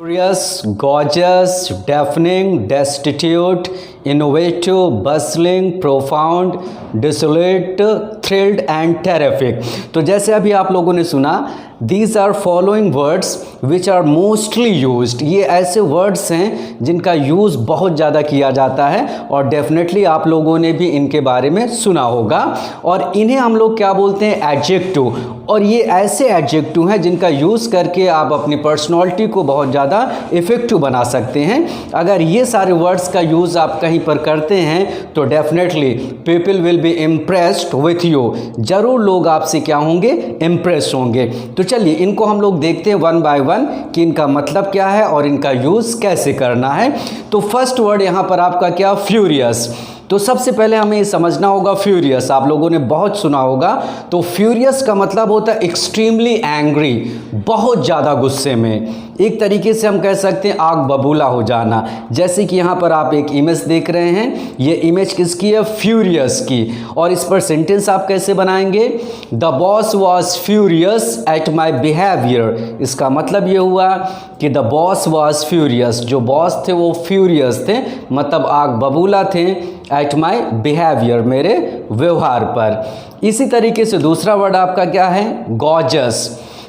Curious, gorgeous, deafening, destitute, innovative, bustling, profound, desolate, thrilled and terrific। तो जैसे अभी आप लोगों ने सुना, these are following words which are mostly used। ये ऐसे वर्ड्स हैं जिनका यूज़ बहुत ज़्यादा किया जाता है और डेफिनेटली आप लोगों ने भी इनके बारे में सुना होगा। और इन्हें हम लोग क्या बोलते हैं? एडजेक्टिव। और ये ऐसे एडजेक्टिव हैं जिनका यूज़ करके आप अपनी पर्सनालिटी को बहुत ज़्यादा इफ़ेक्टिव बना सकते हैं। अगर ये सारे वर्ड्स का यूज़ आप कहीं पर करते हैं तो definitely people will be impressed with you. ज़रूर लोग आपसे क्या होंगे? इम्प्रेस होंगे। तो चलिए इनको हम लोग देखते हैं वन बाय वन कि इनका मतलब क्या है और इनका यूज़ कैसे करना है। तो फर्स्ट वर्ड यहाँ पर आपका क्या? फ्यूरियस। तो सबसे पहले हमें ये समझना होगा फ्यूरियस, आप लोगों ने बहुत सुना होगा। तो फ्यूरियस का मतलब होता है एक्सट्रीमली एंग्री, बहुत ज़्यादा गुस्से में। एक तरीके से हम कह सकते हैं आग बबूला हो जाना। जैसे कि यहाँ पर आप एक इमेज देख रहे हैं, ये इमेज किसकी है? फ्यूरियस की। और इस पर सेंटेंस आप कैसे बनाएंगे? The boss was furious at my behaviour. इसका मतलब ये हुआ कि द बॉस वॉज फ्यूरियस, जो बॉस थे वो फ्यूरियस थे, मतलब आग बबूला थे एट माई बिहेवियर, मेरे व्यवहार पर। इसी तरीके से दूसरा वर्ड आपका क्या है? गॉर्जियस।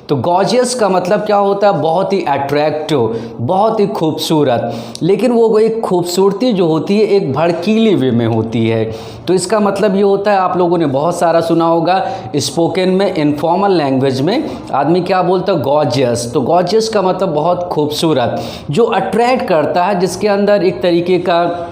तो गॉर्जियस का मतलब क्या होता है? बहुत ही अट्रैक्टिव, बहुत ही खूबसूरत। लेकिन वो एक खूबसूरती जो होती है एक भड़कीली वे में होती है। तो इसका मतलब ये होता है, आप लोगों ने बहुत सारा सुना होगा स्पोकन में, इनफॉर्मल लैंग्वेज में आदमी क्या बोलता है? गॉर्जियस। तो गॉर्जियस का मतलब बहुत खूबसूरत, जो अट्रैक्ट करता है, जिसके अंदर एक तरीके का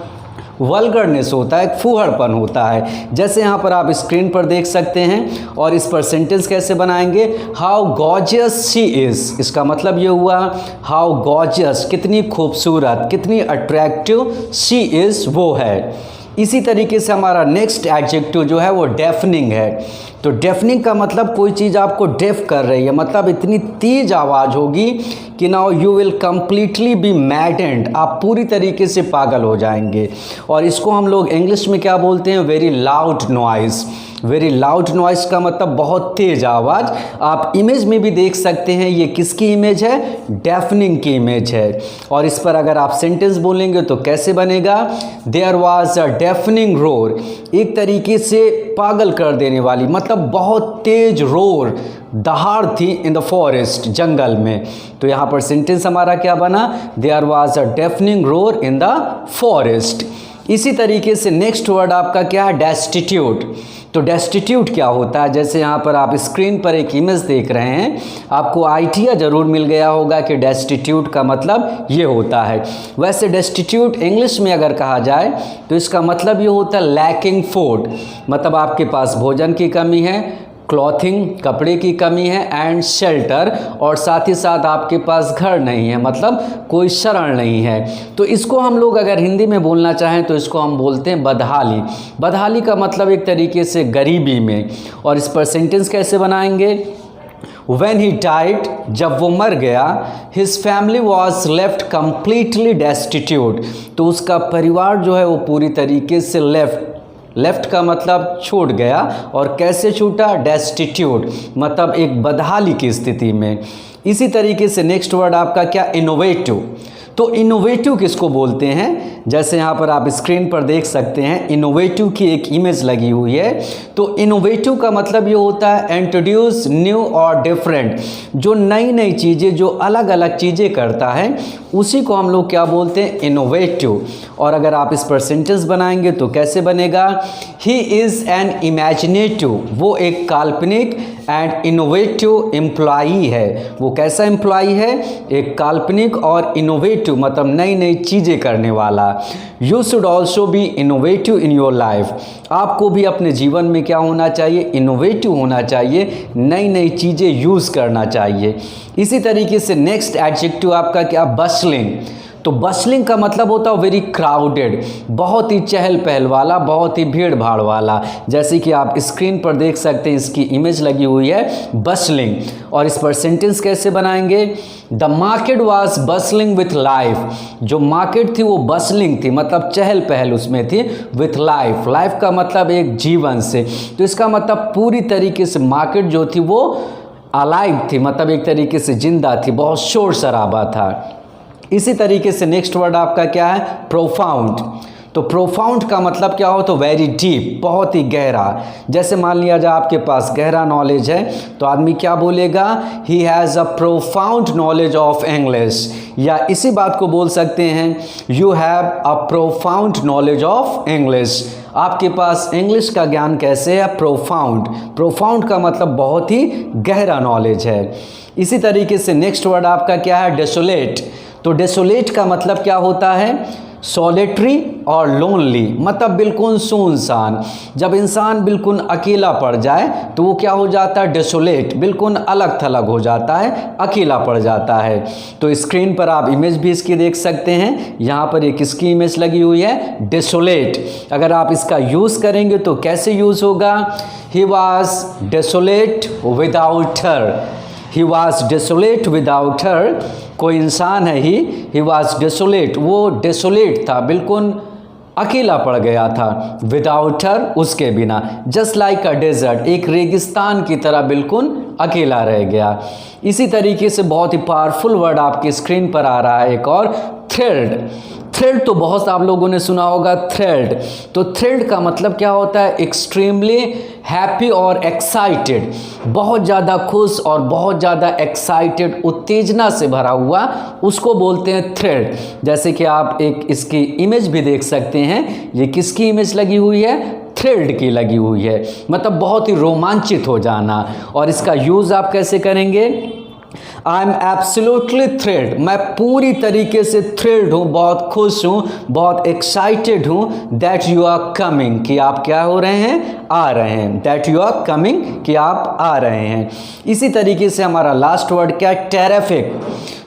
वल्गरनेस होता है, एक फूहड़पन होता है। जैसे यहाँ पर आप स्क्रीन पर देख सकते हैं। और इस पर सेंटेंस कैसे बनाएंगे? How gorgeous she is. इसका मतलब ये हुआ हाउ गॉर्जियस, कितनी खूबसूरत, कितनी अट्रैक्टिव शी इज़, वो है। इसी तरीके से हमारा नेक्स्ट एडजेक्टिव जो है वो डेफनिंग है। तो डेफनिंग का मतलब कोई चीज़ आपको डेफ कर रही है, मतलब इतनी तेज आवाज़ होगी कि now you will completely be maddened, आप पूरी तरीके से पागल हो जाएंगे। और इसको हम लोग इंग्लिश में क्या बोलते हैं? Very loud noise. Very loud noise का मतलब बहुत तेज़ आवाज़। आप इमेज में भी देख सकते हैं, ये किसकी इमेज है? डेफनिंग की इमेज है। और इस पर अगर आप सेंटेंस बोलेंगे तो कैसे बनेगा? There was a deafening roar. एक तरीके से पागल कर देने वाली, मतलब बहुत तेज रोर, दहाड़ थी इन द फॉरेस्ट, जंगल में। तो यहाँ पर सेंटेंस हमारा क्या बना? There was a deafening roar in the forest. इसी तरीके से नेक्स्ट वर्ड आपका क्या है? डेस्टिट्यूट। तो डेस्टिट्यूट क्या होता है? जैसे यहाँ पर आप स्क्रीन पर एक इमेज देख रहे हैं, आपको आइडिया ज़रूर मिल गया होगा कि डेस्टिट्यूट का मतलब ये होता है। वैसे डेस्टिट्यूट इंग्लिश में अगर कहा जाए तो इसका मतलब ये होता है लैकिंग फूड, मतलब आपके पास भोजन की कमी है, क्लॉथिंग, कपड़े की कमी है, एंड शेल्टर, और साथ ही साथ आपके पास घर नहीं है, मतलब कोई शरण नहीं है। तो इसको हम लोग अगर हिंदी में बोलना चाहें तो इसको हम बोलते हैं बदहाली। बदहाली का मतलब एक तरीके से गरीबी में। और इस पर सेंटेंस कैसे बनाएंगे? When he died, जब वो मर गया, his family was left completely destitute। तो उसका परिवार जो है वो पूरी तरीके से लेफ्ट का मतलब छूट गया। और कैसे छूटा? डेस्टिट्यूट, मतलब एक बदहाली की स्थिति में। इसी तरीके से नेक्स्ट वर्ड आपका क्या? इनोवेटिव। तो इनोवेटिव किसको बोलते हैं? जैसे यहाँ पर आप स्क्रीन पर देख सकते हैं, इनोवेटिव की एक इमेज लगी हुई है। तो इनोवेटिव का मतलब ये होता है इंट्रोड्यूस न्यू और डिफरेंट, जो नई नई चीज़ें, जो अलग अलग चीज़ें करता है, उसी को हम लोग क्या बोलते हैं? इनोवेटिव। और अगर आप इस पर सेंटेंस बनाएंगे तो कैसे बनेगा? He is an imaginative. वो एक काल्पनिक एंड इनोवेटिव एम्प्लॉई है। वो कैसा एम्प्लॉई है? एक काल्पनिक और इनोवेटिव, मतलब नई नई चीज़ें करने वाला। You should also be innovative in your life. आपको भी अपने जीवन में क्या होना चाहिए? इनोवेटिव होना चाहिए, नई नई चीज़ें यूज़ करना चाहिए। इसी तरीके से नेक्स्ट एडजेक्टिव आपका क्या? बस्लिंग। तो बस्लिंग का मतलब होता है वेरी क्राउडेड, बहुत ही चहल पहल वाला, बहुत ही भीड़ भाड़ वाला। जैसे कि आप स्क्रीन पर देख सकते हैं, इसकी इमेज लगी हुई है, बस्लिंग। और इस पर सेंटेंस कैसे बनाएंगे? The market was bustling with life. जो मार्केट थी वो बस्लिंग थी, मतलब चहल पहल उसमें थी, विथ लाइफ। लाइफ का मतलब एक जीवन से। तो इसका मतलब पूरी तरीके से मार्केट जो थी वो अलाइव थी, मतलब एक तरीके से जिंदा थी, बहुत शोर शराबा था। इसी तरीके से नेक्स्ट वर्ड आपका क्या है, प्रोफाउंड। तो प्रोफाउंड का मतलब क्या हो, तो वेरी डीप, बहुत ही गहरा। जैसे मान लिया जाए आपके पास गहरा नॉलेज है तो आदमी क्या बोलेगा, he has a profound knowledge of English, या इसी बात को बोल सकते हैं you have a profound knowledge of English. आपके पास इंग्लिश का ज्ञान कैसे है, प्रोफाउंड। प्रोफाउंड का मतलब बहुत ही गहरा नॉलेज है। इसी तरीके से नेक्स्ट वर्ड आपका क्या है, डेसोलेट। तो डेसोलेट का मतलब क्या होता है, सॉलिटरी और लोनली, मतलब बिल्कुल सुनसान। जब इंसान बिल्कुल अकेला पड़ जाए तो वो क्या हो जाता है, डेसोलेट, बिल्कुल अलग थलग हो जाता है, अकेला पड़ जाता है। तो स्क्रीन पर आप इमेज भी इसकी देख सकते हैं। यहाँ पर एक किसकी इमेज लगी हुई है, डेसोलेट। अगर आप इसका यूज़ करेंगे तो कैसे यूज़ होगा, he was desolate without her. He was desolate without her, कोई इंसान है ही वॉज डेसोलेट, वो डेसोलेट था, बिल्कुल अकेला पड़ गया था, विदाउट हर, उसके बिना। जस्ट लाइक अ डेजर्ट, एक रेगिस्तान की तरह बिल्कुल अकेला रह गया। इसी तरीके से बहुत ही पावरफुल वर्ड आपकी स्क्रीन पर आ रहा है एक और, थ्रिल्ड। थ्रिल्ड तो बहुत आप लोगों ने सुना होगा, थ्रिल्ड। तो थ्रिल्ड का मतलब क्या होता है, एक्सट्रीमली हैप्पी और एक्साइटेड, बहुत ज़्यादा खुश और बहुत ज़्यादा एक्साइटेड, उत्तेजना से भरा हुआ, उसको बोलते हैं थ्रिल्ड। जैसे कि आप एक इसकी इमेज भी देख सकते हैं, ये किसकी इमेज लगी हुई है, थ्रिल्ड की लगी हुई है, मतलब बहुत ही रोमांचित हो जाना। और इसका यूज़ आप कैसे करेंगे, आई एम एब्सोल्युटली थ्रिल्ड, मैं पूरी तरीके से थ्रिल्ड हूँ, बहुत खुश हूँ, बहुत एक्साइटेड हूँ, दैट यू आर कमिंग, कि आप क्या हो रहे हैं, आ रहे हैं, दैट यू आर कमिंग, कि आप आ रहे हैं। इसी तरीके से हमारा लास्ट वर्ड क्या है, टेरिफिक।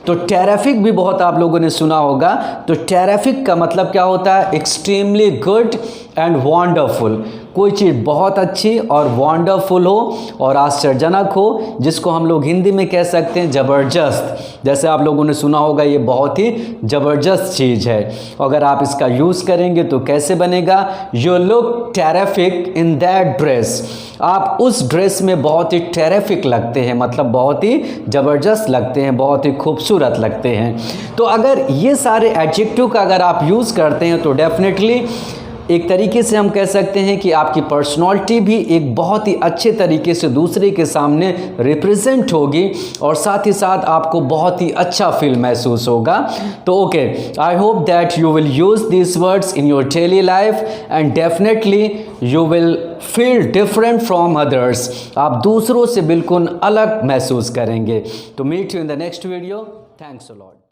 तो टेरिफिक भी बहुत आप लोगों ने सुना होगा। तो टेरिफिक का मतलब क्या होता है, एक्सट्रीमली गुड एंड वंडरफुल, कोई चीज़ बहुत अच्छी और वंडरफुल हो और आश्चर्यजनक हो, जिसको हम लोग हिंदी में कह सकते हैं ज़बरदस्त। जैसे आप लोगों ने सुना होगा, ये बहुत ही ज़बरदस्त चीज़ है। अगर आप इसका यूज़ करेंगे तो कैसे बनेगा, you look terrific in that dress, आप उस ड्रेस में बहुत ही टेरिफिक लगते हैं, मतलब बहुत ही ज़बरदस्त लगते हैं, बहुत ही खूबसूरत लगते हैं। तो अगर ये सारे एडजेक्टिव का अगर आप यूज़ करते हैं तो डेफिनेटली एक तरीके से हम कह सकते हैं कि आपकी पर्सनालिटी भी एक बहुत ही अच्छे तरीके से दूसरे के सामने रिप्रेजेंट होगी, और साथ ही साथ आपको बहुत ही अच्छा फील महसूस होगा। तो okay, I hope that you will use this words in your daily life and definitely you will feel different from others, आप दूसरों से बिल्कुल अलग महसूस करेंगे। तो meet you in the next video, thanks a lot.